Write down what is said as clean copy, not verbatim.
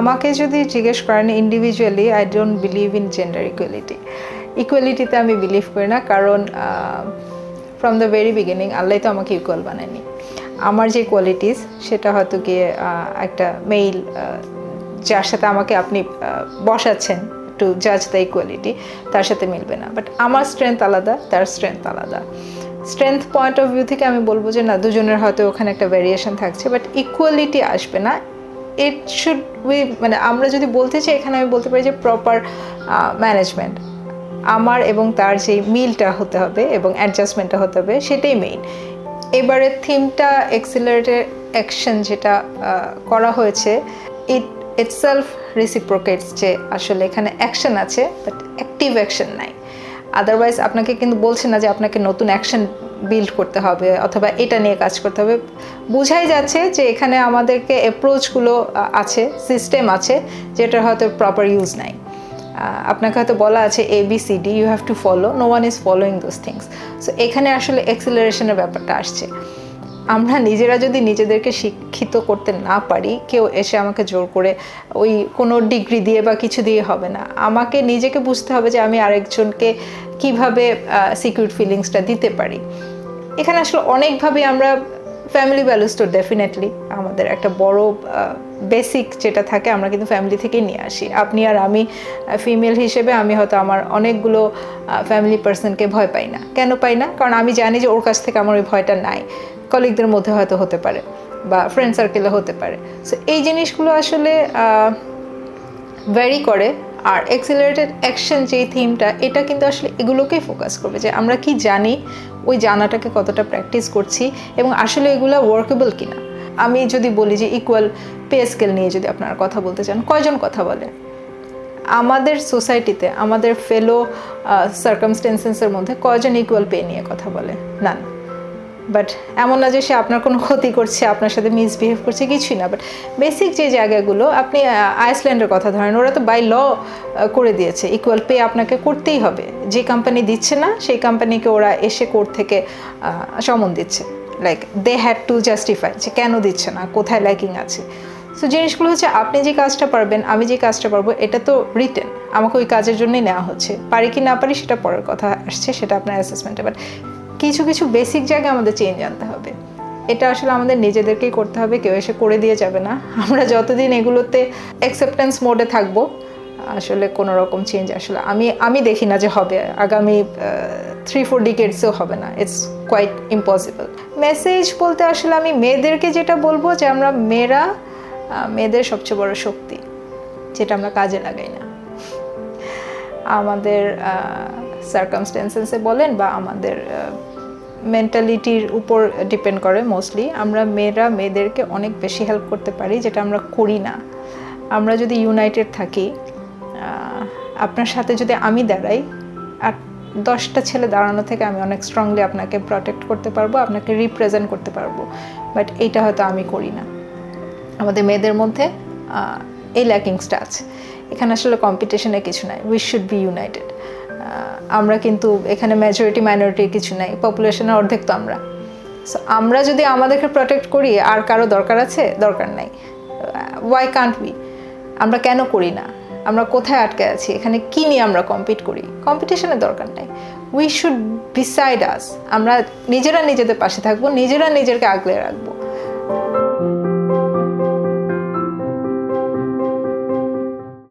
আমাকে যদি জিজ্ঞেস করেন individually, I don't believe in gender ইকুয়ালিটিতে আমি বিলিভ করি না, কারণ from the very beginning Allah তো আমাকে ইকুয়াল বানায়নি। আমার যে কোয়ালিটিস সেটা হয়তো গিয়ে একটা মেল যার সাথে আমাকে আপনি বসাচ্ছেন টু জাজ দ্য ইকুয়ালিটি, তার সাথে মিলবে না। বাট আমার স্ট্রেংথ আলাদা, তার স্ট্রেংথ আলাদা। স্ট্রেংথ পয়েন্ট অফ ভিউ থেকে আমি বলবো যে না, দুজনের হয়তো ওখানে একটা ভ্যারিয়েশন থাকছে, বাট ইকুয়ালিটি আসবে না। ইট শুড বি, মানে আমরা যদি বলতে চাই এখানে আমি বলতে পারি যে প্রপার ম্যানেজমেন্ট, আমার এবং তার যেই মিলটা হতে হবে এবং অ্যাডজাস্টমেন্টটা হতে হবে, সেটাই মেইন। এবারের থিমটা এক্সিলারেটেড অ্যাকশন যেটা করা হয়েছে, ইটসেলফ রেসিপ্রোকেটস যে আসলে এখানে অ্যাকশন আছে বাট অ্যাক্টিভ অ্যাকশন নাই। আদারওয়াইজ আপনাকে কিন্তু বলছে না যে আপনাকে নতুন অ্যাকশন বিল্ড করতে হবে অথবা এটা নিয়ে কাজ করতে হবে। বোঝাই যাচ্ছে যে এখানে আমাদেরকে অ্যাপ্রোচগুলো আছে, সিস্টেম আছে, যেটার হয়তো প্রপার ইউজ নাই। আপনাকে হয়তো বলা আছে ABCD, you have to follow, no one is following those things. So এখানে আসলে এক্সিলারেশনের ব্যাপারটা আসছে। আমরা নিজেরা যদি নিজেদেরকে শিক্ষিত করতে না পারি, কেউ এসে আমাকে জোর করে ওই কোনো ডিগ্রি দিয়ে বা কিছু দিয়ে হবে না। আমাকে নিজেকে বুঝতে হবে যে আমি আরেকজনকে কিভাবে সিকিউর ফিলিংসটা দিতে পারি। এখানে আসলে অনেকভাবে আমরা ফ্যামিলি ভ্যালুস তো ডেফিনেটলি আমাদের একটা বড় বেসিক যেটা থাকে, আমরা কিন্তু ফ্যামিলি থেকেই নিয়ে আসি। আপনি আর আমি ফিমেল হিসেবে আমি হয়তো আমার অনেকগুলো ফ্যামিলি পার্সনকে ভয় পাই না। কেন পাই না? কারণ আমি জানি যে ওর কাছ থেকে আমার ওই ভয়টা নাই। কলিগদের মধ্যে হয়তো হতে পারে বা ফ্রেন্ড সার্কেলে হতে পারে। সো এই জিনিসগুলো আসলে ভ্যারি করে। আর এক্সিলারেটেড অ্যাকশন যেই থিমটা, এটা কিন্তু আসলে এগুলোকেই ফোকাস করবে যে আমরা কি জানি, ওই জানাটাকে কতটা প্র্যাকটিস করছি এবং আসলে এগুলো ওয়ার্কেবল কিনা। আমি যদি বলি যে ইকুয়াল পে স্কেল নিয়ে যদি আপনারা কথা বলতে চান, কয়জন কথা বলে? আমাদের সোসাইটিতে আমাদের ফেলো সার্কামস্টেন্সেসের মধ্যে কয়জন ইকুয়াল পে নিয়ে কথা বলে? নান। বাট এমন না যে সে আপনার কোনো ক্ষতি করছে, আপনার সাথে মিসবিহেভ করছে, কিছুই না। বাট বেসিক যে জায়গাগুলো, আপনি আইসল্যান্ডের কথা ধরেন, ওরা তো বাই ল করে দিয়েছে ইকুয়াল পে আপনাকে করতেই হবে। যে কোম্পানি দিচ্ছে না সেই কোম্পানিকে ওরা এসে কোর্ট থেকে সমন দিচ্ছে, like they had to justify যে কেন দিচ্ছে না, কোথায় ল্যাকিং আছে। সো জিনিসগুলো হচ্ছে আপনি যে কাজটা পারবেন, আমি যে কাজটা পারবো, এটা তো রিটেন, আমাকে ওই কাজের জন্যই নেওয়া হচ্ছে। পারি কি না পারি সেটা পরের কথা আসছে, সেটা আপনার অ্যাসেসমেন্টে। বাট কিছু কিছু বেসিক জায়গায় আমাদের চেঞ্জ আনতে হবে। এটা আসলে আমাদের নিজেদেরকেই করতে হবে, কেউ এসে করে দিয়ে যাবে না। আমরা যতদিন এগুলোতে অ্যাকসেপ্টেন্স মোডে থাকবো, আসলে কোনো রকম চেঞ্জ আসলে আমি দেখি না যে হবে। আগামী 3-4 ডিকেডসেও হবে না। It's quite impossible. মেসেজ বলতে আসলে আমি মেয়েদেরকে যেটা বলবো যে আমরা মেয়েদের সবচেয়ে বড় শক্তি, যেটা আমরা কাজে লাগাই না। আমাদের সার্কামস্টেন্সেসে বলেন বা আমাদের মেন্টালিটির উপর ডিপেন্ড করে মোস্টলি। আমরা মেয়েদেরকে অনেক বেশি হেল্প করতে পারি, যেটা আমরা করি না। আমরা যদি ইউনাইটেড থাকি, আপনার সাথে যদি আমি দাঁড়াই, আর 10টা ছেলে দাঁড়ানো থেকে আমি অনেক স্ট্রংলি আপনাকে প্রটেক্ট করতে পারবো, আপনাকে রিপ্রেজেন্ট করতে পারবো। বাট এইটা হয়তো আমি করি না। আমাদের মেয়েদের মধ্যে এই ল্যাকিংসটা আছে। এখানে আসলে কম্পিটিশনে কিছু নাই, উই শুড বি ইউনাইটেড। আমরা কিন্তু এখানে মেজরিটি মাইনরিটির কিছু নাই, পপুলেশনের অর্ধেক তো আমরা। সো আমরা যদি আমাদেরকে প্রোটেক্ট করি, আর কারো দরকার আছে? দরকার নাই। Y Kant we? আমরা কেন করি না? আমরা কোথায় আটকে আছি? এখানে কী নিয়ে আমরা কম্পিট করি? কম্পিটিশনের দরকার নাই। উই শুড বিসাইড আস। আমরা নিজেরা নিজেদের পাশে থাকবো, নিজেরা নিজেরকে আগলে রাখবো।